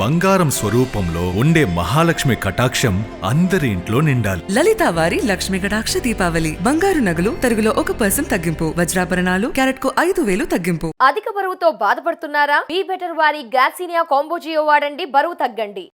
బంగారం స్వరూపంలో ఉండే మహాలక్ష్మి కటాక్షం అందరి ఇంట్లో నిండాలి. లలితా వారి లక్ష్మి కటాక్ష దీపావళి. బంగారు నగలు తరుగులో 1% తగ్గింపు. వజ్రాభరణాలు క్యారెట్కు 5,000 తగ్గింపు. అధిక బరువుతో బాధపడుతున్నారా? బీ బెటర్ వారి గ్యాసినియా కాంబోజియో వాడండి, బరువు తగ్గండి.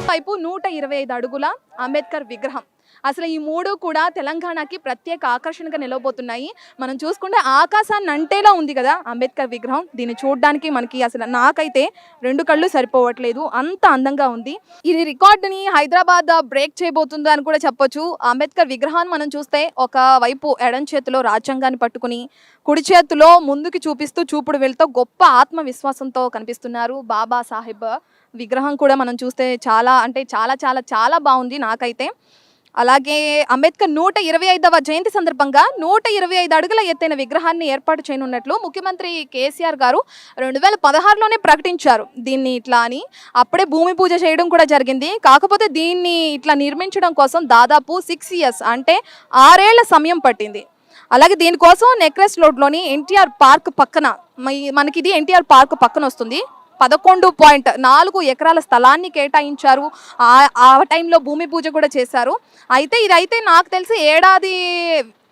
వైపు 125 అడుగుల అంబేద్కర్ విగ్రహం. అసలు ఈ మూడు కూడా తెలంగాణకి ప్రత్యేక ఆకర్షణగా నిలవబోతున్నాయి. మనం చూసుకుంటే ఆకాశాన్ని అంటేలా ఉంది కదా అంబేద్కర్ విగ్రహం. దీన్ని చూడడానికి మనకి అసలు నాకైతే 2 కళ్ళు సరిపోవట్లేదు, అంత అందంగా ఉంది. ఇది రికార్డుని హైదరాబాద్ బ్రేక్ చేయబోతుందో అని కూడా చెప్పొచ్చు. అంబేద్కర్ విగ్రహాన్ని మనం చూస్తే ఒక వైపు ఎడం చేతిలో రాజ్యాంగాన్ని పట్టుకుని, కుడి చేతిలో ముందుకు చూపిస్తూ చూపుడు వేలుతో గొప్ప ఆత్మవిశ్వాసంతో కనిపిస్తున్నారు. బాబా సాహెబ్ విగ్రహం కూడా మనం చూస్తే చాలా అంటే చాలా చాలా చాలా బాగుంది నాకైతే. అలాగే అంబేద్కర్ 125వ జయంతి సందర్భంగా 125 అడుగుల ఎత్తైన విగ్రహాన్ని ఏర్పాటు చేయనున్నట్లు ముఖ్యమంత్రి కేసీఆర్ గారు 2016లోనే ప్రకటించారు దీన్ని ఇట్లా అని. అప్పుడే భూమి పూజ చేయడం కూడా జరిగింది. కాకపోతే దీన్ని ఇట్లా నిర్మించడం కోసం దాదాపు 6 years అంటే 6 ఏళ్ల సమయం పట్టింది. అలాగే దీనికోసం నెక్లెస్ రోడ్లోని ఎన్టీఆర్ పార్క్ పక్కన, మనకి ఇది ఎన్టీఆర్ పార్క్ పక్కన వస్తుంది, 11.4 ఎకరాల స్థలాన్ని కేటాయించారు. ఆ టైంలో భూమి పూజ కూడా చేశారు. అయితే ఇదైతే నాకు తెలిసి ఏడాది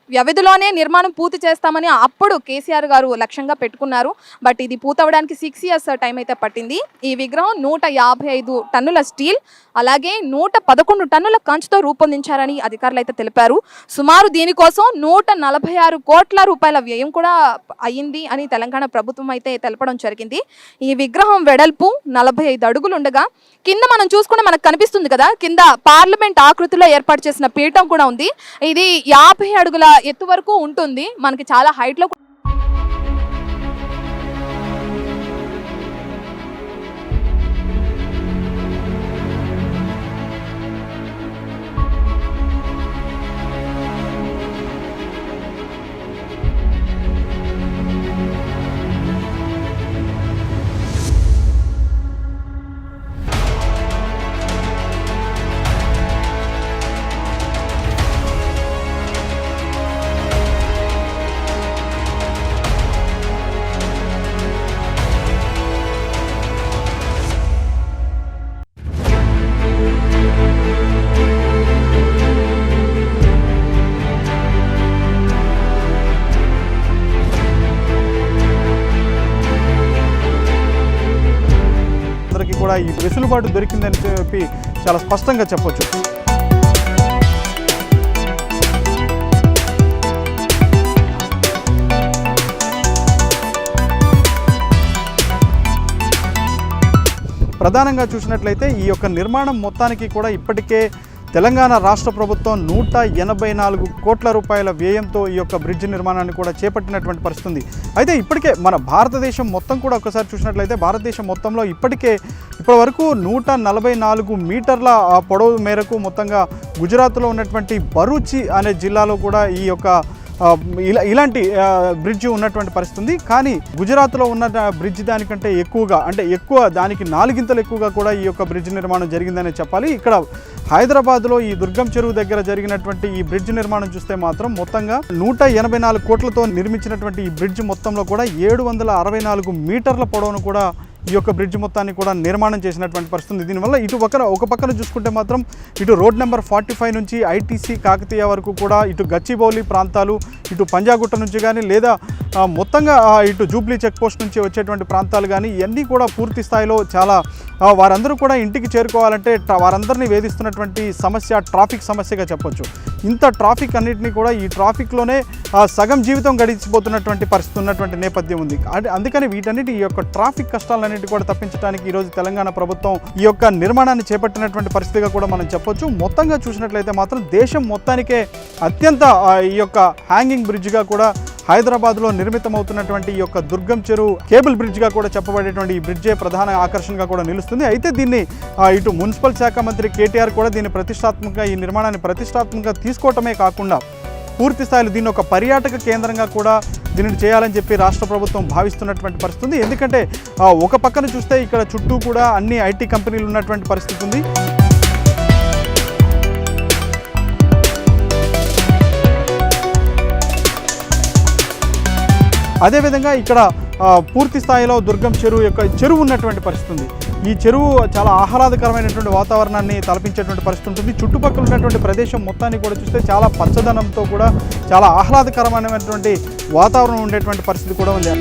వ్యవధిలోనే నిర్మాణం పూర్తి చేస్తామని అప్పుడు కేసీఆర్ గారు లక్ష్యంగా పెట్టుకున్నారు. బట్ ఇది పూర్తవడానికి 6 years టైం అయితే పట్టింది. ఈ విగ్రహం 155 టన్నుల స్టీల్ అలాగే 111 టన్నుల కంచుతో రూపొందించారని అధికారులు అయితే తెలిపారు. సుమారు దీనికోసం 146 కోట్ల రూపాయల వ్యయం కూడా అయ్యింది అని తెలంగాణ ప్రభుత్వం అయితే తెలపడం జరిగింది. ఈ విగ్రహం వెడల్పు 45 అడుగులు ఉండగా కింద మనం చూసుకుంటే మనకు కనిపిస్తుంది కదా, కింద పార్లమెంట్ ఆకృతిలో ఏర్పాటు చేసిన పీఠం కూడా ఉంది. ఇది 50 అడుగుల ఎత్తు వరకు ఉంటుంది. మనకి చాలా హైట్ లో కూడా ఈ వెసులుబాటు దొరికిందని చెప్పి చాలా స్పష్టంగా చెప్పొచ్చు. ప్రధానంగా చూసినట్లయితే ఈ యొక్క నిర్మాణం మొత్తానికి కూడా ఇప్పటికే తెలంగాణ రాష్ట్ర ప్రభుత్వం 184 కోట్ల రూపాయల వ్యయంతో ఈ యొక్క బ్రిడ్జ్ నిర్మాణాన్ని కూడా చేపట్టినటువంటి పరిస్థితి ఉంది. అయితే ఇప్పటికే మన భారతదేశం మొత్తం కూడా ఒకసారి చూసినట్లయితే భారతదేశం మొత్తంలో ఇప్పటికే ఇప్పటి వరకు 144 మీటర్ల పొడవు మేరకు మొత్తంగా గుజరాత్లో ఉన్నటువంటి భరూచి అనే జిల్లాలో కూడా ఈ యొక్క ఇలాంటి బ్రిడ్జ్ ఉన్నటువంటి పరిస్థితి ఉంది. కానీ గుజరాత్లో ఉన్న బ్రిడ్జ్ దానికంటే ఎక్కువగా అంటే దానికి 4 గింతలు ఎక్కువగా కూడా ఈ యొక్క బ్రిడ్జ్ నిర్మాణం జరిగిందనే చెప్పాలి. ఇక్కడ హైదరాబాద్లో ఈ దుర్గం చెరువు దగ్గర జరిగినటువంటి ఈ బ్రిడ్జ్ నిర్మాణం చూస్తే మాత్రం మొత్తంగా 184 కోట్లతో నిర్మించినటువంటి ఈ బ్రిడ్జ్ మొత్తంలో కూడా 764 మీటర్ల పొడవును కూడా ఈ యొక్క బ్రిడ్జ్ మొత్తాన్ని కూడా నిర్మాణం చేసినటువంటి పరిస్థితి. దీనివల్ల ఒక పక్కన చూసుకుంటే మాత్రం ఇటు రోడ్ నెంబర్ 45 నుంచి ఐటీసీ కాకతీయ వరకు కూడా ఇటు గచ్చిబౌలి ప్రాంతాలు, ఇటు పంజాగుట్ట నుంచి కానీ లేదా మొత్తంగా ఇటు జూబ్లీ చెక్ పోస్ట్ నుంచి వచ్చేటువంటి ప్రాంతాలు కానీ ఇవన్నీ కూడా పూర్తి స్థాయిలో చాలా వారందరూ కూడా ఇంటికి చేరుకోవాలంటే వారందరినీ వేధిస్తున్నటువంటి సమస్య ట్రాఫిక్ సమస్యగా చెప్పొచ్చు. ఇంత ట్రాఫిక్ అన్నింటినీ కూడా ఈ ట్రాఫిక్లోనే సగం జీవితం గడిచిపోతున్నటువంటి పరిస్థితి ఉన్నటువంటి నేపథ్యం ఉంది. అందుకని వీటన్నిటి ఈ యొక్క ట్రాఫిక్ కష్టాలన్నిటి కూడా తప్పించడానికి ఈరోజు తెలంగాణ ప్రభుత్వం ఈ యొక్క నిర్మాణాన్ని చేపట్టినటువంటి పరిస్థితిగా కూడా మనం చెప్పొచ్చు. మొత్తంగా చూసినట్లయితే మాత్రం దేశం మొత్తానికే అత్యంత ఈ యొక్క హ్యాంగింగ్ బ్రిడ్జ్గా కూడా హైదరాబాద్లో నిర్మితమవుతున్నటువంటి ఈ యొక్క దుర్గం చెరువు కేబుల్ బ్రిడ్జ్గా కూడా చెప్పబడేటువంటి ఈ బ్రిడ్జే ప్రధాన ఆకర్షణగా కూడా నిలుస్తుంది. అయితే దీన్ని ఇటు మున్సిపల్ శాఖ మంత్రి కేటీఆర్ కూడా దీన్ని ప్రతిష్టాత్మకంగా ఈ నిర్మాణాన్ని ప్రతిష్టాత్మకంగా తీసుకోవటమే కాకుండా పూర్తి స్థాయిలో దీన్ని ఒక పర్యాటక కేంద్రంగా కూడా దీనిని చేయాలని చెప్పి రాష్ట్ర ప్రభుత్వం భావిస్తున్నటువంటి పరిస్థితి ఉంది. ఎందుకంటే ఒక పక్కన చూస్తే ఇక్కడ చుట్టూ కూడా అన్ని ఐటీ కంపెనీలు ఉన్నటువంటి పరిస్థితి ఉంది. అదేవిధంగా ఇక్కడ పూర్తి స్థాయిలో దుర్గం చెరువు ఉన్నటువంటి పరిస్థితి ఉంది. ఈ చెరువు చాలా ఆహ్లాదకరమైనటువంటి వాతావరణాన్ని తలపించేటువంటి పరిస్థితి ఉంటుంది. చుట్టుపక్కల ఉన్నటువంటి ప్రదేశం మొత్తాన్ని కూడా చూస్తే చాలా పచ్చదనంతో కూడా చాలా ఆహ్లాదకరమైనటువంటి వాతావరణం ఉండేటువంటి పరిస్థితి కూడా ఉంది.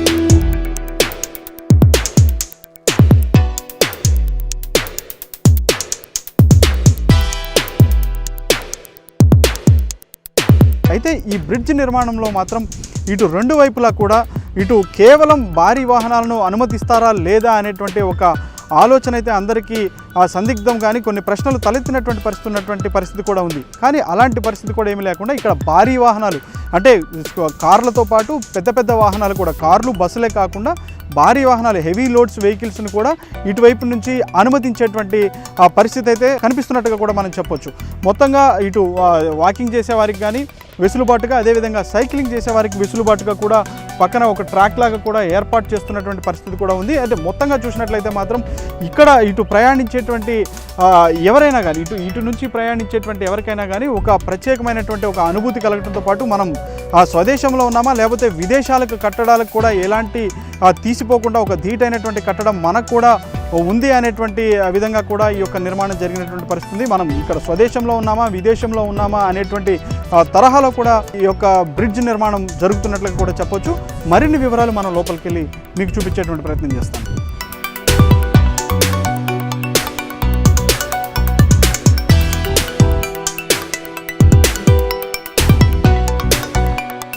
అయితే ఈ బ్రిడ్జ్ నిర్మాణంలో మాత్రం ఇటు రెండు వైపులా కూడా ఇటు కేవలం భారీ వాహనాలను అనుమతిస్తారా లేదా అనేటువంటి ఒక ఆలోచన అయితే అందరికీ సందిగ్ధం కానీ కొన్ని ప్రశ్నలు తలెత్తినటువంటి పరిస్థితి కూడా ఉంది. కానీ అలాంటి పరిస్థితి కూడా ఏమీ లేకుండా ఇక్కడ భారీ వాహనాలు అంటే కార్లతో పాటు పెద్ద పెద్ద వాహనాలు కూడా కార్లు బస్సులే కాకుండా భారీ వాహనాలు హెవీ లోడ్స్ వెహికల్స్ని కూడా ఇటువైపు నుంచి అనుమతించేటువంటి పరిస్థితి అయితే కనిపిస్తున్నట్టుగా కూడా మనం చెప్పొచ్చు. మొత్తంగా ఇటు వాకింగ్ చేసేవారికి కానీ వెసులుబాటుగా, అదేవిధంగా సైక్లింగ్ చేసేవారికి వెసులుబాటుగా కూడా పక్కన ఒక ట్రాక్ లాగా కూడా ఏర్పాటు చేస్తున్నటువంటి పరిస్థితి కూడా ఉంది. అయితే మొత్తంగా చూసినట్లయితే మాత్రం ఇక్కడ ఇటు ప్రయాణించేటువంటి ఎవరైనా కానీ ఇటు నుంచి ప్రయాణించేటువంటి ఎవరికైనా కానీ ఒక ప్రత్యేకమైనటువంటి ఒక అనుభూతి కలగడంతో పాటు మనం స్వదేశంలో ఉన్నామా లేకపోతే విదేశాలకు కట్టడాలకు కూడా ఎలాంటి తీసిపోకుండా ఒక ధీటైనటువంటి కట్టడం మనకు కూడా ఉంది అనేటువంటి విధంగా కూడా ఈ యొక్క నిర్మాణం జరిగినటువంటి పరిస్థితి. మనం ఇక్కడ స్వదేశంలో ఉన్నామా విదేశంలో ఉన్నామా అనేటువంటి తరహాలో కూడా ఈ యొక్క బ్రిడ్జ్ నిర్మాణం జరుగుతున్నట్లుగా కూడా చెప్పొచ్చు. మరిన్ని వివరాలు మనం లోపలికి వెళ్ళి మీకు చూపించేటువంటి ప్రయత్నం చేస్తాం.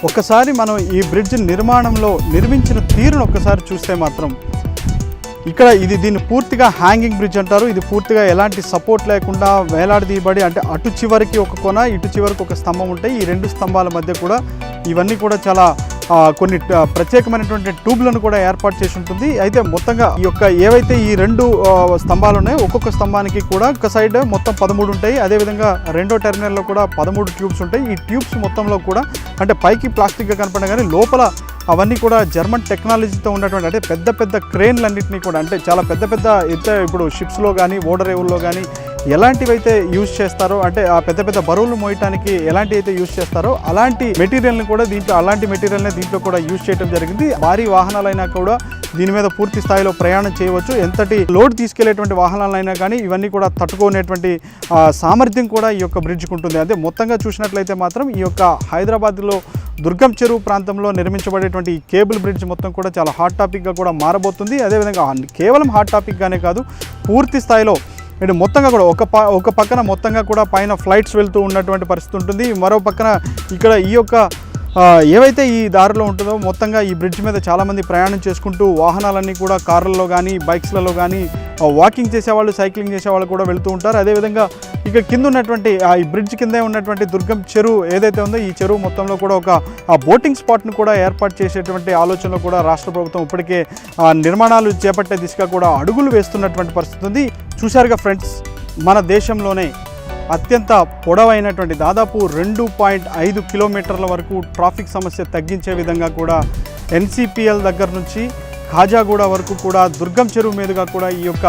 ఒక్కసారి మనం ఈ బ్రిడ్జ్ నిర్మాణంలో నిర్మించిన తీరును ఒక్కసారి చూస్తే మాత్రం ఇక్కడ దీన్ని పూర్తిగా హ్యాంగింగ్ బ్రిడ్జ్ అంటారు. ఇది పూర్తిగా ఎలాంటి సపోర్ట్ లేకుండా వేలాడదీయబడి అంటే అటు చివరికి ఒక కొన ఇటు చివరికి ఒక స్తంభం ఉంటాయి. ఈ రెండు స్తంభాల మధ్య కూడా ఇవన్నీ కూడా చాలా కొన్ని ప్రత్యేకమైనటువంటి ట్యూబ్లను కూడా ఏర్పాటు చేసి ఉంటుంది. అయితే మొత్తంగా ఈ యొక్క ఏవైతే ఈ రెండు స్తంభాలు ఉన్నాయో ఒక్కొక్క స్తంభానికి కూడా ఒక సైడ్ మొత్తం 13 ఉంటాయి. అదేవిధంగా రెండో టెర్మినల్లో కూడా 13 ట్యూబ్స్ ఉంటాయి. ఈ ట్యూబ్స్ మొత్తంలో కూడా అంటే పైకి ప్లాస్టిక్గా కనపడినా కానీ లోపల అవన్నీ కూడా జర్మన్ టెక్నాలజీతో ఉన్నటువంటి అంటే పెద్ద పెద్ద క్రేన్లన్నింటినీ కూడా అంటే చాలా పెద్ద పెద్ద ఇప్పుడు షిప్స్లో కానీ ఓడరేవుల్లో కానీ ఎలాంటివైతే యూజ్ చేస్తారో అంటే ఆ పెద్ద పెద్ద బరువులు మోయటానికి ఎలాంటి అయితే యూజ్ చేస్తారో అలాంటి మెటీరియల్ని కూడా అలాంటి మెటీరియల్ని దీంట్లో కూడా యూజ్ చేయడం జరిగింది. భారీ వాహనాలైనా కూడా దీని మీద పూర్తి స్థాయిలో ప్రయాణం చేయవచ్చు. ఎంతటి లోడ్ తీసుకెళ్లేటువంటి వాహనాలైనా కానీ ఇవన్నీ కూడా తట్టుకునేటువంటి సామర్థ్యం కూడా ఈ యొక్క బ్రిడ్జ్కి ఉంటుంది. అదే మొత్తంగా చూసినట్లయితే మాత్రం ఈ యొక్క హైదరాబాద్లో దుర్గం చెరువు ప్రాంతంలో నిర్మించబడేటువంటి ఈ కేబుల్ బ్రిడ్జ్ మొత్తం కూడా చాలా హాట్ టాపిక్గా కూడా మారబోతుంది. అదేవిధంగా కేవలం హాట్ టాపిక్గానే కాదు పూర్తి స్థాయిలో ఇటు మొత్తంగా కూడా ఒక పక్కన మొత్తంగా కూడా పైన ఫ్లైట్స్ వెళ్తూ ఉన్నటువంటి పరిస్థితి ఉంటుంది. మరో పక్కన ఇక్కడ ఈ యొక్క ఏవైతే ఈ దారిలో ఉంటుందో మొత్తంగా ఈ బ్రిడ్జ్ మీద చాలామంది ప్రయాణం చేసుకుంటూ వాహనాలన్నీ కూడా కార్లలో కానీ బైక్స్లలో కానీ వాకింగ్ చేసేవాళ్ళు సైక్లింగ్ చేసేవాళ్ళు కూడా వెళ్తూ ఉంటారు. అదేవిధంగా ఇక కింద ఉన్నటువంటి ఈ బ్రిడ్జ్ కిందే ఉన్నటువంటి దుర్గం చెరువు ఏదైతే ఉందో ఈ చెరువు మొత్తంలో కూడా ఒక బోటింగ్ స్పాట్ను కూడా ఏర్పాటు చేసేటువంటి ఆలోచనలో కూడా రాష్ట్ర ప్రభుత్వం ఇప్పటికే నిర్మాణాలు చేపట్టే దిశగా కూడా అడుగులు వేస్తున్నటువంటి పరిస్థితి ఉంది. చూశారుగా ఫ్రెండ్స్, మన దేశంలోనే అత్యంత పొడవైనటువంటి దాదాపు 2.5 కిలోమీటర్ల వరకు ట్రాఫిక్ సమస్య తగ్గించే విధంగా కూడా ఎన్సిపిఎల్ దగ్గర నుంచి ఖాజాగూడ వరకు కూడా దుర్గం చెరువు మీదుగా కూడా ఈ యొక్క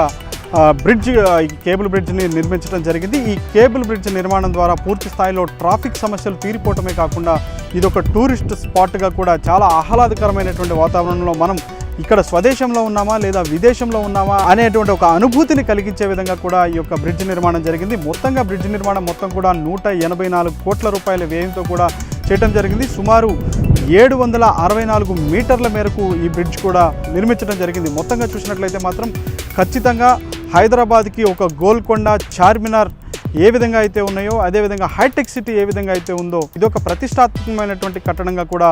కేబుల్ బ్రిడ్జ్ని నిర్మించడం జరిగింది. ఈ కేబుల్ బ్రిడ్జ్ నిర్మాణం ద్వారా పూర్తి స్థాయిలో ట్రాఫిక్ సమస్యలు తీరిపోవటమే కాకుండా ఇది ఒక టూరిస్ట్ స్పాట్గా కూడా చాలా ఆహ్లాదకరమైనటువంటి వాతావరణంలో మనం ఇక్కడ స్వదేశంలో ఉన్నామా లేదా విదేశంలో ఉన్నామా అనేటువంటి ఒక అనుభూతిని కలిగించే విధంగా కూడా ఈ యొక్క బ్రిడ్జ్ నిర్మాణం జరిగింది. మొత్తంగా బ్రిడ్జ్ నిర్మాణం మొత్తం కూడా 184 కోట్ల రూపాయల వ్యయంతో కూడా చేయడం జరిగింది. సుమారు 764 మీటర్ల మేరకు ఈ బ్రిడ్జ్ కూడా నిర్మించడం జరిగింది. మొత్తంగా చూసినట్లయితే మాత్రం ఖచ్చితంగా హైదరాబాద్కి ఒక గోల్కొండ, చార్మినార్ ఏ విధంగా అయితే ఉన్నాయో అదేవిధంగా హైటెక్ సిటీ ఏ విధంగా అయితే ఉందో ఇదొక ప్రతిష్టాత్మకమైనటువంటి కట్టడంగా కూడా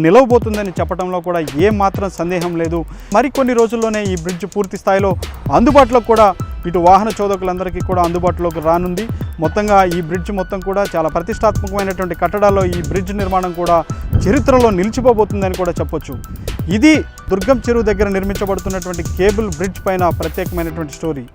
నిలవబోతుందని చెప్పడంలో కూడా ఏమాత్రం సందేహం లేదు. మరికొన్ని రోజుల్లోనే ఈ బ్రిడ్జ్ పూర్తి స్థాయిలో అందుబాటులో కూడా ఇటు వాహన చోదకులందరికీ కూడా అందుబాటులోకి రానుంది. మొత్తంగా ఈ బ్రిడ్జ్ మొత్తం కూడా చాలా ప్రతిష్టాత్మకమైనటువంటి కట్టడాల్లో ఈ బ్రిడ్జ్ నిర్మాణం కూడా చరిత్రలో నిలిచిపోబోతుందని కూడా చెప్పొచ్చు. ఇది దుర్గం చెరువు దగ్గర నిర్మించబడుతున్నటువంటి కేబుల్ బ్రిడ్జ్ పైన ప్రత్యేకమైనటువంటి స్టోరీ.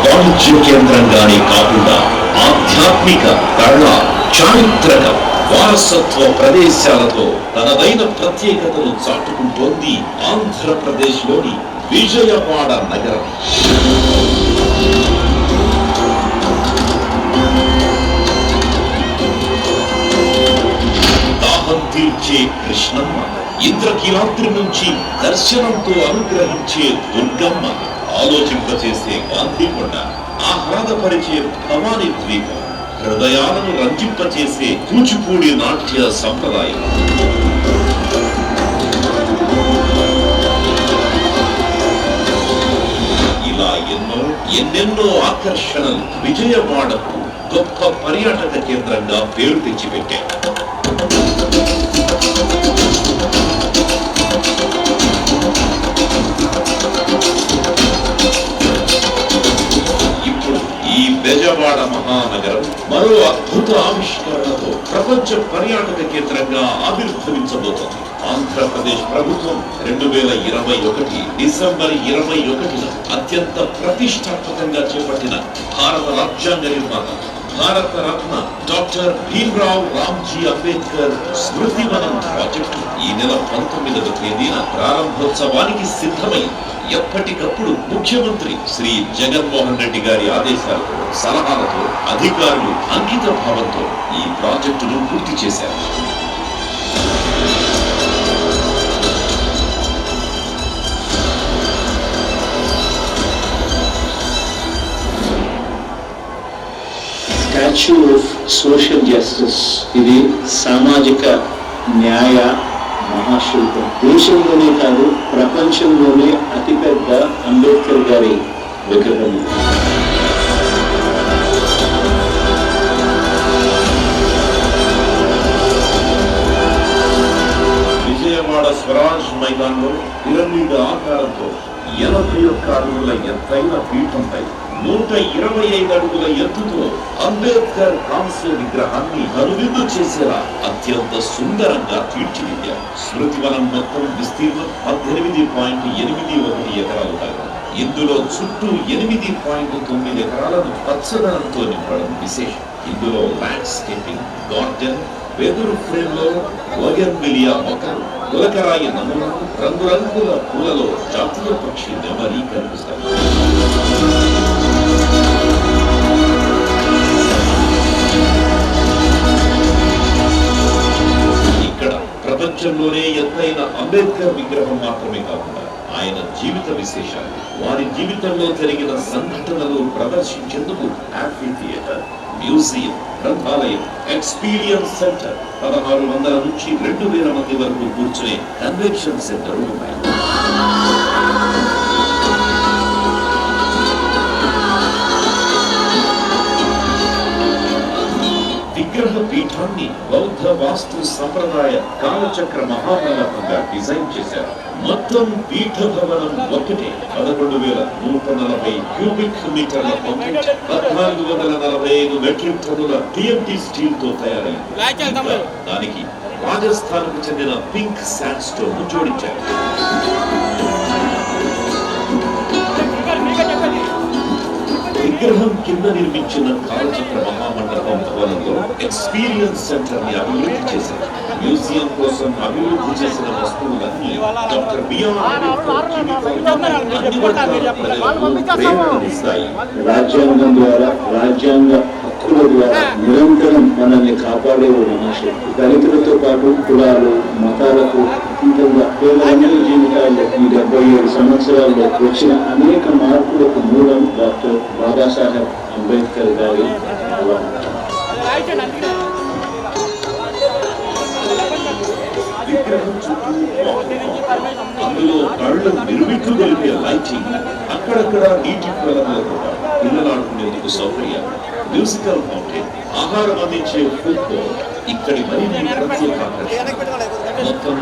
వాణిజ్య కేంద్రంగానే కాకుండా ఆధ్యాత్మిక, కళ, చారిత్రక, వారసత్వ ప్రదేశాలతో తనదైన ప్రత్యేకతను చాటుకుంటోంది ఆంధ్రప్రదేశ్లోని విజయవాడ నగరం. దాహం తీర్చే కృష్ణమ్మ, ఇంద్రకీలాద్రి నుంచి దర్శనంతో అనుగ్రహించే దుర్గమ్మ, ఆలోచింపచేసే గాంధీకొండ, ఆహ్లాదపరిచే భవానీ ద్వీపం, హృదయాలను రంజింపచేసే కూచిపూడి నాట్య సంప్రదాయం. ఇలా ఎన్నెన్నో ఆకర్షణలు విజయవాడకు గొప్ప పర్యాటక కేంద్రంగా పేరు తెచ్చిపెట్టాయి. ఈ బెజవాడ మహానగరం మరో అద్భుత ఆవిష్కరణతో ప్రపంచ పర్యాటక కేంద్రంగా ఆవిర్భవించబోతోంది. ఆంధ్రప్రదేశ్ ప్రభుత్వం 2021 డిసెంబర్ 21న అత్యంత ప్రతిష్టాత్మకంగా చేపట్టిన భారత రాజ్యాంగ నిర్మాత, భారత రత్న డాక్టర్ భీమ్రావ్ రామ్జీ అంబేద్కర్ స్మృతివనం ప్రాజెక్టు ఈ నెల 19వ తేదీన ప్రారంభోత్సవానికి సిద్ధమైంది. ఎప్పటికప్పుడు ముఖ్యమంత్రి శ్రీ జగన్మోహన్ రెడ్డి గారి ఆదేశాలతో, సలహాలతో అధికారులు అంకిత భావంతో ఈ ప్రాజెక్టును పూర్తి చేశారు. స్టాచ్యూ ఆఫ్ సోషల్ జస్టిస్, ఇది సామాజిక న్యాయ మహాశిల్పం. దేశంలోనే కాదు, ప్రపంచంలోనే అతిపెద్ద అంబేద్కర్ గారి విగ్రహం. విజయవాడ స్వరాజ్ మైదానంలో పిరమిడ్ ఆకారంతో 81 అడుగుల ఎత్తైన పీఠంపై 125 అడుగుల ఎత్తుతో అంబేద్కర్ కాంస్య విగ్రహాన్ని కనువిందు చేసేలా అత్యంత సుందరంగా తీర్చిదిద్దారు. స్మృతివనం మొత్తం విస్తీర్ణం 18.81 ఎకరాలు కాగా, ఇందులో చుట్టూ 8.9 ఎకరాలను పచ్చదనంతో నింపడం విశేషం. ఇందులో ల్యాండ్స్కేపింగ్, గార్డెన్, వెదురు ఫ్రేమ్ లో బోగన్విలియా మొక్కలు, గులకరాయి నమూనాలు, రంగురంగుల పూలలో జాతీయ పక్షి నెమలి కనిపిస్తాయి. ఇక్కడ ప్రపంచంలోనే ఎత్తైన అంబేద్కర్ విగ్రహం మాత్రమే కాకుండా ఆయన జీవిత విశేషాలు, వారి జీవితంలో జరిగిన సంఘటనలు ప్రదర్శించేందుకు యాంఫీ థియేటర్, మ్యూజియం, గ్రంథాలయం, ఎక్స్పీరియన్స్ సెంటర్, 1600 నుంచి 2000 మంది వరకు కూర్చునే కన్వెన్షన్ సెంటర్ ఉన్నాయి. విగ్రహ పీఠాన్ని బౌద్ధ వాస్తు సంప్రదాయ కాలచక్ర మహామండపంగా డిజైన్ చేశారు. మొత్తం పీఠ భవనం ఒకటే 11,140 క్యూబిక్ మీటర్ల కాంక్రీట్, 1445 మెట్రిక్ టన్నుల టిఎంటి స్టీల్ తో తయారైంది. దానికి రాజస్థాన్ కు చెందిన పింక్ శాండ్ స్టోన్ జోడించారు. విగ్రహం కింద నిర్మించిన కాలచక్ర మహామండపం భవనంలో ఎక్స్పీరియన్స్ సెంటర్ ని అభివృద్ధి చేశారు. మ్యూజియం కోసం అభివృద్ధి చేసిన వస్తువులన్నీ డాక్టర్ బిఆర్ అంబేద్కర్ జీవితంలోని అన్ని వర్గాల ప్రజలకు ప్రేరణనిస్తాయి. రాజ్యాంగం ద్వారా, రాజ్యాంగ హక్కుల ద్వారా నిరంతరం మనల్ని కాపాడే ఓ మహాశక్తి. దళితులతో పాటు కులాలు, మతాలకు అతీతంగా పేదలందరి జీవితాల్లో ఈ 77 సంవత్సరాల్లో వచ్చిన అనేక మార్పులకు మూలం డాక్టర్ బాబాసాహెబ్ అంబేద్కర్ గారి అలవాటు. విగ్రహం చుట్టూ అందులో కళ్ళు నిర్మిట్లు కలిపే లైటింగ్, అక్కడక్కడ నీటి ప్రలభలతో పిల్లలు ఆడుకునేందుకు సౌకర్యం, మ్యూజికల్ ఫౌంటైన్, ఆహారం అందించే ఫుడ్ కోర్ట్ ఇక్కడి మరిన్ని ప్రత్యేక ఆకర్షణ. మొత్తం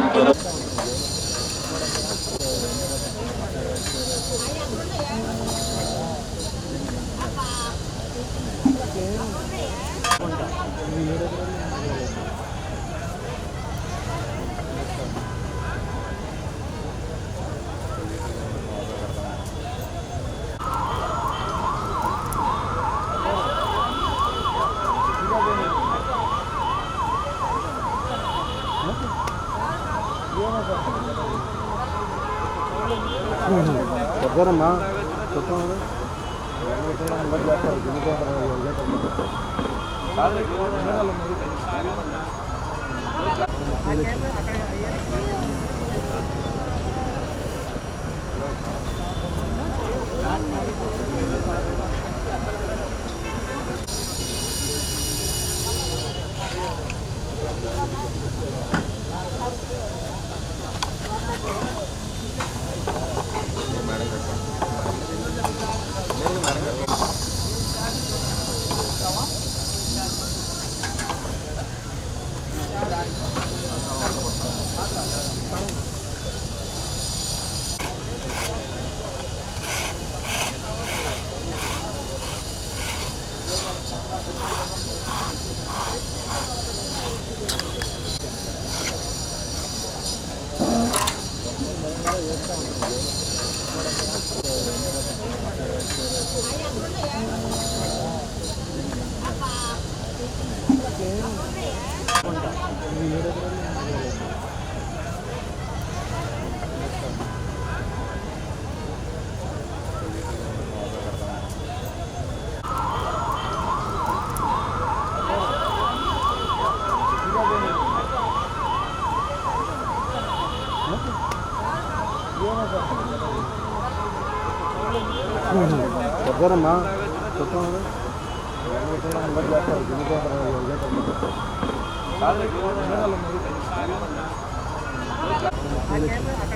Gracias.